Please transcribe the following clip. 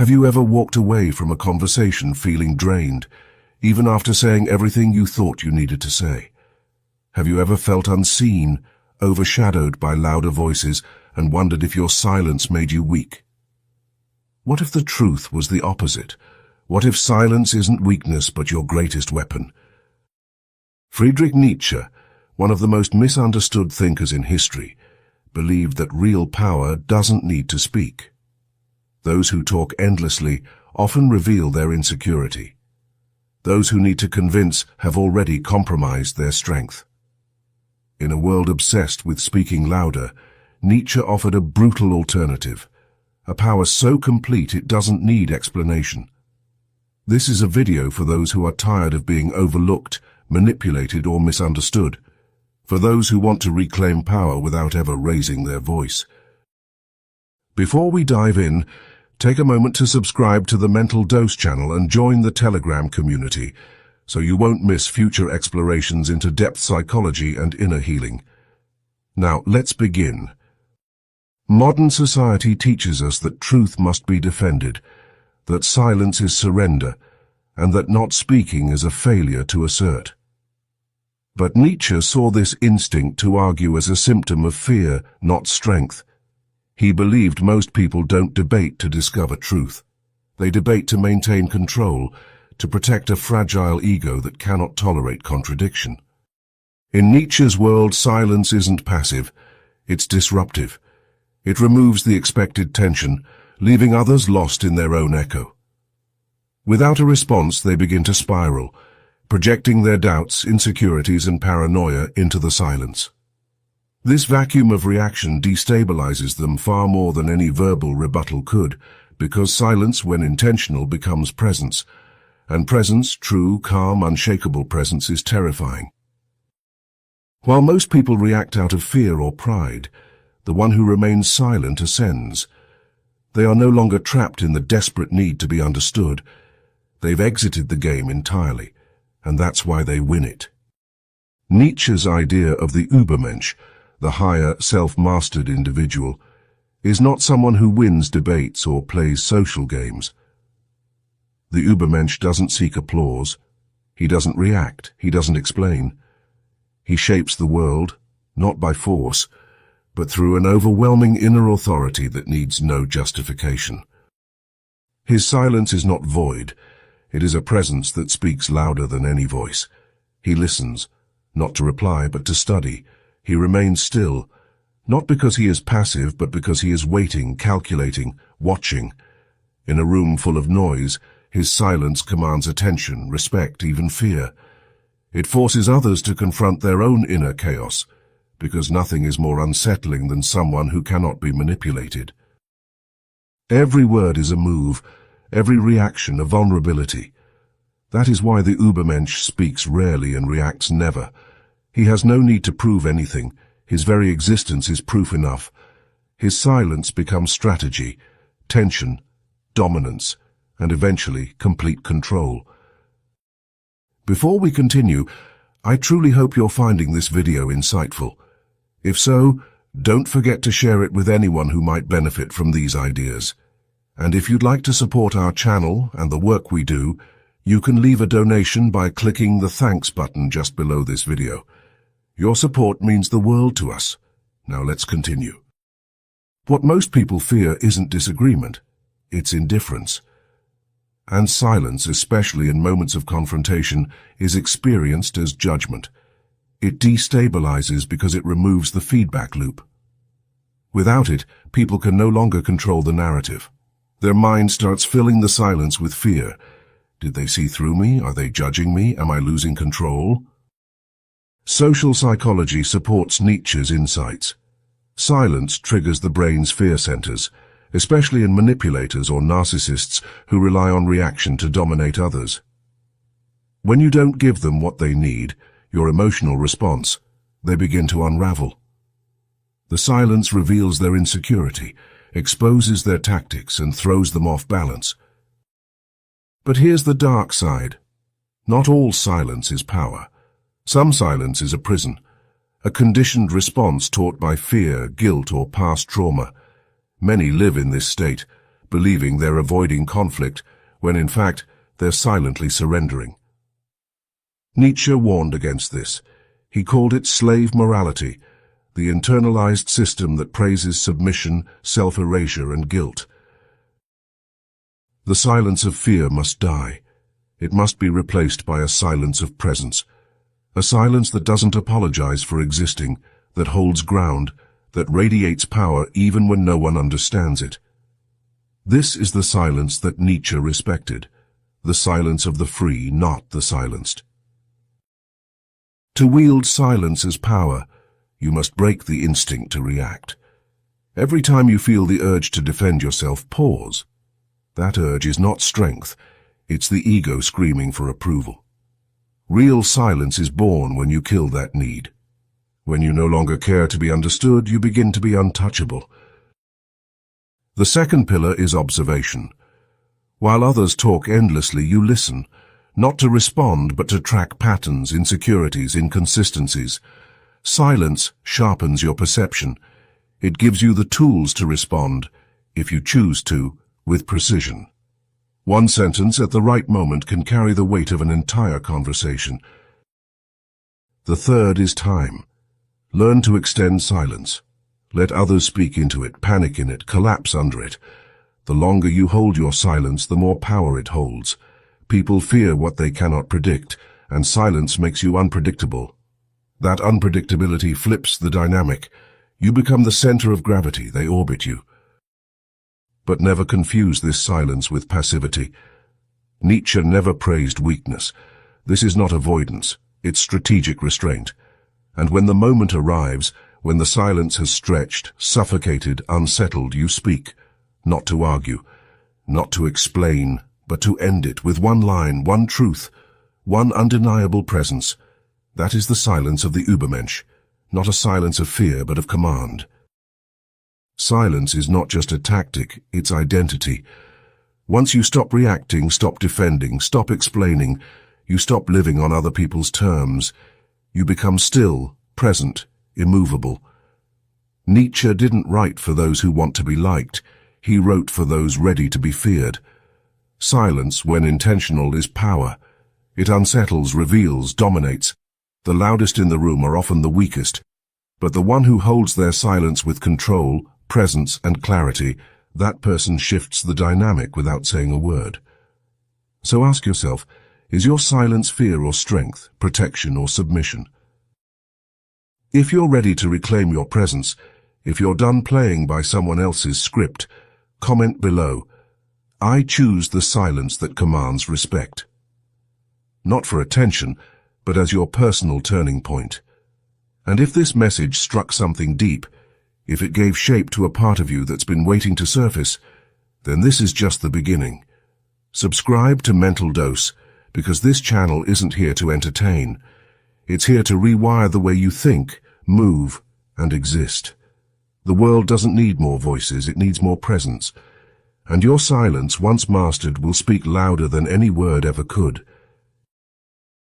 Have you ever walked away from a conversation feeling drained, even after saying everything you thought you needed to say? Have you ever felt unseen, overshadowed by louder voices, and wondered if your silence made you weak? What if the truth was the opposite? What if silence isn't weakness but your greatest weapon? Friedrich Nietzsche, one of the most misunderstood thinkers in history, believed that real power doesn't need to speak. Those who talk endlessly often reveal their insecurity. Those who need to convince have already compromised their strength. In a world obsessed with speaking louder, Nietzsche offered a brutal alternative, a power so complete it doesn't need explanation. This is a video for those who are tired of being overlooked, manipulated, or misunderstood, for those who want to reclaim power without ever raising their voice. Before we dive in, take a moment to subscribe to the Mental Dose channel and join the Telegram community, so you won't miss future explorations into depth psychology and inner healing. Now, let's begin. Modern society teaches us that truth must be defended, that silence is surrender, and that not speaking is a failure to assert. But Nietzsche saw this instinct to argue as a symptom of fear, not strength. He believed most people don't debate to discover truth. They debate to maintain control, to protect a fragile ego that cannot tolerate contradiction. In Nietzsche's world, silence isn't passive, it's disruptive. It removes the expected tension, leaving others lost in their own echo. Without a response, they begin to spiral, projecting their doubts, insecurities, and paranoia into the silence. This vacuum of reaction destabilizes them far more than any verbal rebuttal could, because silence, when intentional, becomes presence, and presence, true, calm, unshakable presence, is terrifying. While most people react out of fear or pride, the one who remains silent ascends. They are no longer trapped in the desperate need to be understood. They've exited the game entirely, and that's why they win it. Nietzsche's idea of the Übermensch, the higher, self-mastered individual, is not someone who wins debates or plays social games. The Übermensch doesn't seek applause. He doesn't react. He doesn't explain. He shapes the world, not by force, but through an overwhelming inner authority that needs no justification. His silence is not void. It is a presence that speaks louder than any voice. He listens, not to reply, but to study. He remains still, not because he is passive, but because he is waiting, calculating, watching. In a room full of noise, his silence commands attention, respect, even fear. It forces others to confront their own inner chaos, because nothing is more unsettling than someone who cannot be manipulated. Every word is a move, every reaction a vulnerability. That is why the Übermensch speaks rarely and reacts never. He has no need to prove anything. His very existence is proof enough. His silence becomes strategy, tension, dominance, and eventually complete control. Before we continue, I truly hope you're finding this video insightful. If so, don't forget to share it with anyone who might benefit from these ideas. And if you'd like to support our channel and the work we do, you can leave a donation by clicking the thanks button just below this video. Your support means the world to us. Now let's continue. What most people fear isn't disagreement, it's indifference. And silence, especially in moments of confrontation, is experienced as judgment. It destabilizes because it removes the feedback loop. Without it, people can no longer control the narrative. Their mind starts filling the silence with fear. Did they see through me? Are they judging me? Am I losing control? Social psychology supports Nietzsche's insights. Silence triggers the brain's fear centers, especially in manipulators or narcissists who rely on reaction to dominate others. When you don't give them what they need, your emotional response, they begin to unravel. The silence reveals their insecurity, exposes their tactics, and throws them off balance. But here's the dark side. Not all silence is power. Some silence is a prison, a conditioned response taught by fear, guilt, or past trauma. Many live in this state, believing they're avoiding conflict, when in fact they're silently surrendering. Nietzsche warned against this. He called it slave morality, the internalized system that praises submission, self-erasure, and guilt. The silence of fear must die. It must be replaced by a silence of presence. A silence that doesn't apologize for existing, that holds ground, that radiates power even when no one understands it. This is the silence that Nietzsche respected, the silence of the free, not the silenced. To wield silence as power, you must break the instinct to react. Every time you feel the urge to defend yourself, pause. That urge is not strength, it's the ego screaming for approval. Real silence is born when you kill that need. When you no longer care to be understood, you begin to be untouchable. The second pillar is observation. While others talk endlessly, you listen, not to respond but to track patterns, insecurities, inconsistencies. Silence sharpens your perception. It gives you the tools to respond, if you choose to, with precision. One sentence at the right moment can carry the weight of an entire conversation. The third is time. Learn to extend silence. Let others speak into it, panic in it, collapse under it. The longer you hold your silence, the more power it holds. People fear what they cannot predict, and silence makes you unpredictable. That unpredictability flips the dynamic. You become the center of gravity, they orbit you. But never confuse this silence with passivity. Nietzsche never praised weakness. This is not avoidance, it's strategic restraint. And when the moment arrives, when the silence has stretched, suffocated, unsettled, you speak, not to argue, not to explain, but to end it with one line, one truth, one undeniable presence. That is the silence of the Übermensch, not a silence of fear but of command. Silence is not just a tactic, it's identity. Once you stop reacting, stop defending, stop explaining, you stop living on other people's terms. You become still, present, immovable. Nietzsche didn't write for those who want to be liked. He wrote for those ready to be feared. Silence, when intentional, is power. It unsettles, reveals, dominates. The loudest in the room are often the weakest, but the one who holds their silence with control, presence, and clarity, that person shifts the dynamic without saying a word. So ask yourself, is your silence fear or strength, protection or submission? If you're ready to reclaim your presence, if you're done playing by someone else's script, comment below. I choose the silence that commands respect. Not for attention, but as your personal turning point. And if this message struck something deep, if it gave shape to a part of you that's been waiting to surface, then this is just the beginning. Subscribe to Mental Dose, because this channel isn't here to entertain. It's here to rewire the way you think, move, and exist. The world doesn't need more voices, it needs more presence. And your silence, once mastered, will speak louder than any word ever could.